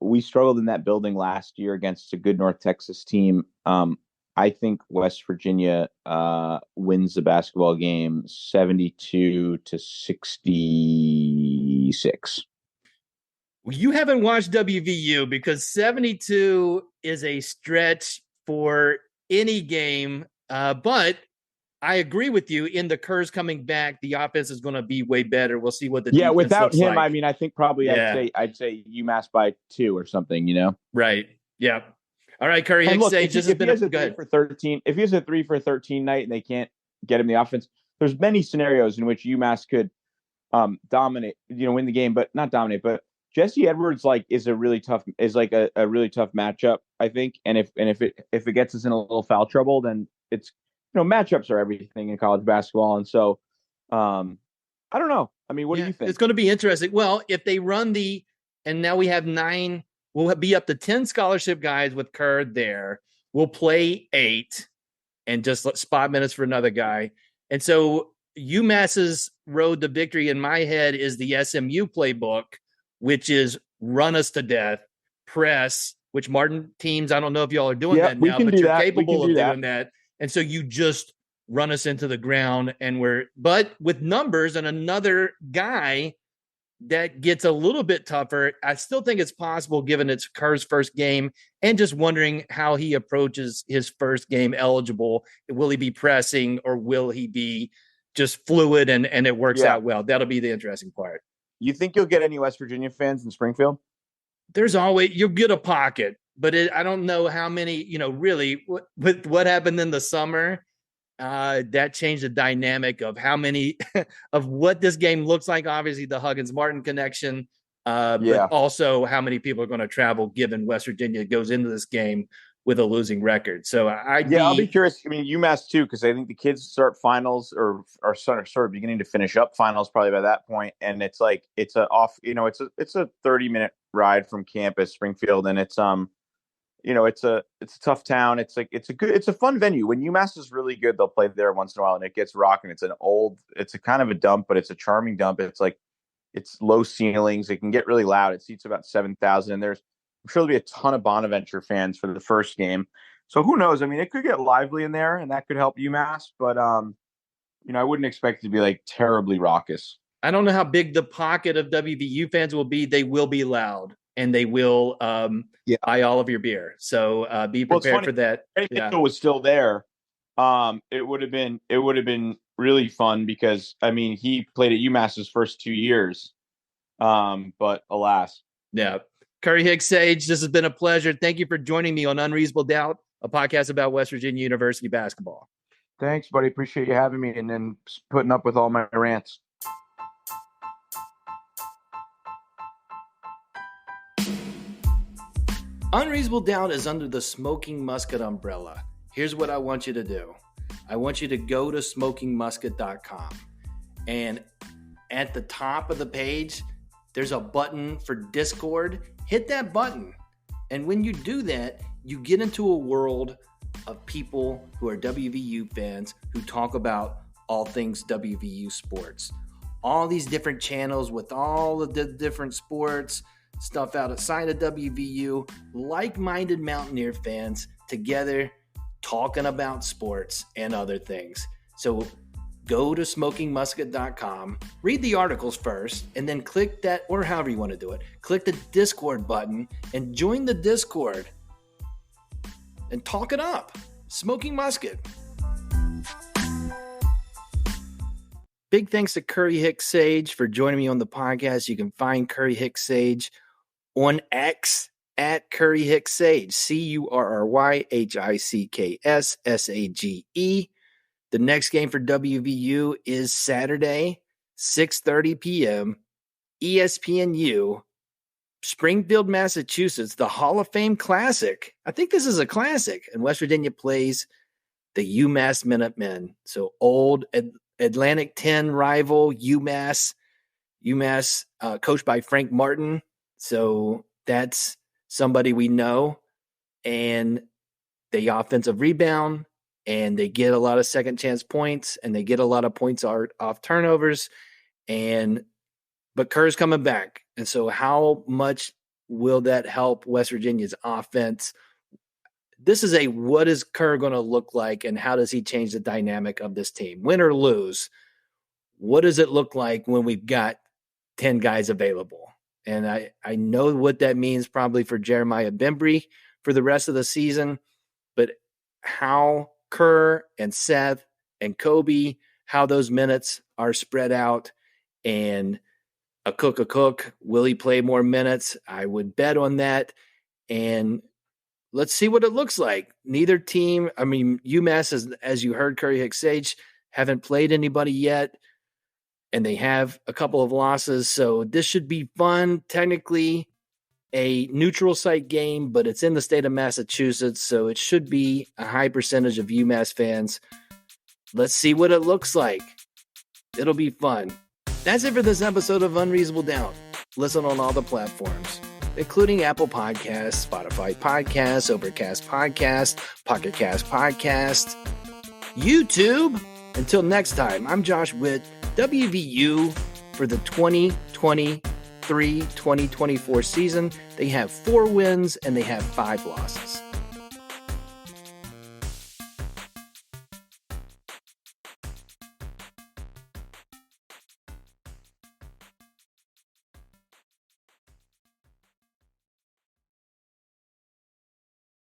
we struggled in that building last year against a good North Texas team. I think West Virginia wins the basketball game 72-66. Well, you haven't watched WVU, because 72 is a stretch for any game. But I agree with you. In the Kerr's coming back, the offense is going to be way better. We'll see what the defense without him, like. I mean, I think probably I'd say UMass by 2 or something. Right. Yeah. All right, Curry Hicks Sage. This has been a 3 for 13. If he has a 3 for 13 night and they can't get him the offense, there's many scenarios in which UMass could dominate, win the game, but not dominate. But Jesse Edwards is a really tough matchup, I think. And if it gets us in a little foul trouble, then it's, matchups are everything in college basketball. And so I don't know. I mean, what do you think? It's going to be interesting. Well, if they run and now we have 9, we'll be up to 10 scholarship guys with Kerr there. We'll play 8 and just spot minutes for another guy. And so UMass's road to victory in my head is the SMU playbook, which is run us to death, press, which Martin teams, I don't know if y'all are doing that now, but you're capable of doing that. And so you just run us into the ground, but with numbers and another guy, that gets a little bit tougher. I still think it's possible, given it's Kerr's first game, and just wondering how he approaches his first game eligible. Will he be pressing, or will he be just fluid and it works out well? That'll be the interesting part. You think you'll get any West Virginia fans in Springfield? There's always, you'll get a pocket, but I don't know how many, really with what happened in the summer, that changed the dynamic of how many of what this game looks like. Obviously the Huggins-Martin connection, but also how many people are going to travel, given West Virginia goes into this game with a losing record. So I'll be curious. I mean, UMass too, because I think the kids start finals or are sort of beginning to finish up finals probably by that point. And it's like it's a 30-minute ride from campus, Springfield, and it's it's a tough town. It's a fun venue. When UMass is really good, they'll play there once in a while, and it gets rocking. It's a kind of a dump, but it's a charming dump. It's low ceilings. It can get really loud. It seats about 7,000, and I'm sure there'll be a ton of Bonaventure fans for the first game. So who knows? I mean, it could get lively in there, and that could help UMass. But I wouldn't expect it to be like terribly raucous. I don't know how big the pocket of WVU fans will be. They will be loud, and they will buy all of your beer. So be prepared for that. If Mitchell was still there, it would have been really fun because he played at UMass's first 2 years, but alas. Yeah. Curry Hicks Sage, this has been a pleasure. Thank you for joining me on Unreasonable Doubt, a podcast about West Virginia University basketball. Thanks, buddy. Appreciate you having me and then putting up with all my rants. Unreasonable Doubt is under the Smoking Musket umbrella. Here's what I want you to do. I want you to go to smokingmusket.com, and at the top of the page, there's a button for Discord. Hit that button. And when you do that, you get into a world of people who are WVU fans who talk about all things WVU sports. All these different channels with all of the different sports, stuff outside of WVU, like-minded Mountaineer fans together talking about sports and other things. So go to smokingmusket.com, read the articles first, and then click that, or however you want to do it, click the Discord button and join the Discord and talk it up. Smoking Musket. Big thanks to Curry Hicks Sage for joining me on the podcast. You can find Curry Hicks Sage on X at Curry Hicks Sage, CurryHickssage. The next game for WVU is Saturday, 6:30 p.m., ESPNU, Springfield, Massachusetts, the Hall of Fame Classic. I think this is a classic. And West Virginia plays the UMass Minutemen. So old Atlantic 10 rival UMass coached by Frank Martin. So that's somebody we know. And the offensive rebound, and they get a lot of second chance points, and they get a lot of points off turnovers. But Kerr's coming back. And so how much will that help West Virginia's offense? This is what is Kerr going to look like, and how does he change the dynamic of this team? Win or lose, what does it look like when we've got 10 guys available? And I know what that means probably for Jeremiah Bembry for the rest of the season, but how Kerr and Seth and Kobe, how those minutes are spread out, and a cook, will he play more minutes? I would bet on that. And let's see what it looks like. Neither team, UMass, as you heard Curry Hicks Sage, haven't played anybody yet, and they have a couple of losses. So this should be fun. Technically a neutral site game, but it's in the state of Massachusetts, so it should be a high percentage of UMass fans. Let's see what it looks like. It'll be fun. That's it for this episode of Unreasonable Doubt. Listen on all the platforms, including Apple Podcasts, Spotify Podcasts, Overcast Podcasts, Pocket Cast Podcasts, YouTube. Until next time, I'm Josh Witt, WVU, for the 2023-2024 season. They have 4 wins and they have 5 losses.